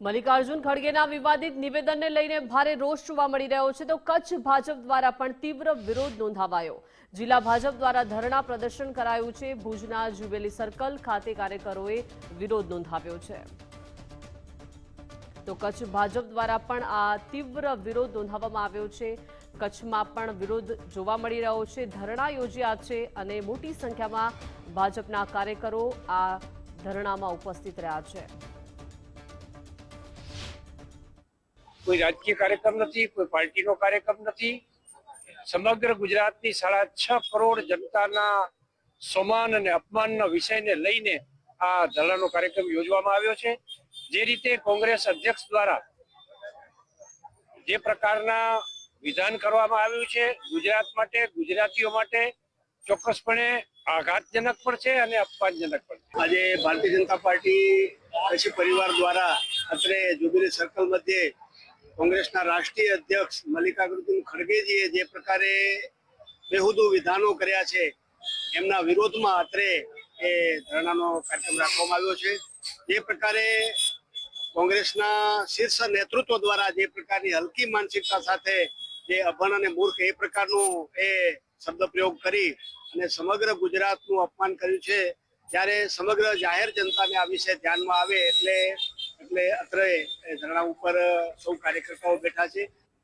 મલ્લિકાર્જુન ખડગેના વિવાદિત નિવેદનને લઈને ભારે રોષ જોવા મળી રહ્યો છે તો કચ્છ ભાજપ દ્વારા પણ તીવ્ર વિરોધ નોંધાવાયો। જિલ્લા ભાજપ દ્વારા ધરણા પ્રદર્શન કરાયું છે। ભુજના જ્યુબિલી સર્કલ ખાતે કાર્યકરોએ વિરોધ નોંધાવ્યો છે તો કચ્છ ભાજપ દ્વારા પણ આ તીવ્ર વિરોધ નોંધાવવામાં આવ્યો છે। કચ્છમાં પણ વિરોધ જોવા મળી રહ્યો છે। ધરણા યોજ્યા છે અને મોટી સંખ્યામાં ભાજપના કાર્યકરો આ ધરણામાં ઉપસ્થિત રહ્યા છે। कोई राजकीय कार्यक्रम नहीं, कोई पार्टी नो कार्यक्रम नहीं। समग्र गुजरात की 6.5 करोड़ जनता सम्मान और अपमान विषय ने लईने आ धरणानो कार्यक्रम योजवामां आव्यो छे। जे रीते कांग्रेस अध्यक्ष द्वारा जे प्रकारना विधान करवामां आव्युं छे गुजरात माटे, गुजरातीओ माटे ચોક્કસપણે આઘાતજનક પણ છે અને અપમાનજનક પણ છે। આજે ભારતીય જનતા પાર્ટી કચ્છી પરિવાર દ્વારા અત્રે જ્યુબિલી સર્કલ મધ્યે કોંગ્રેસના રાષ્ટ્રીય અધ્યક્ષ મલ્લિકાર્જુન ખડગેજીએ જે પ્રકારે બેહુદુ વિધાનો કર્યા છે એમના વિરોધમાં અત્રે એ ધરણાનો કાર્યક્રમ રાખવામાં આવ્યો છે। જે પ્રકારે કોંગ્રેસના શીર્ષ નેતૃત્વ દ્વારા જે પ્રકારની હલકી માનસિકતા સાથે જે અભણ અને મૂર્ખ એ પ્રકારનું એ શબ્દ પ્રયોગ કરી અને સમગ્ર ગુજરાતનું અપમાન કર્યું છે ત્યારે સમગ્ર જાહેર જનતાને આ વિષય ધ્યાનમાં આવે એટલે અત્રે ધરણા ઉપર સૌ કાર્યકર્તાઓ બેઠા છે।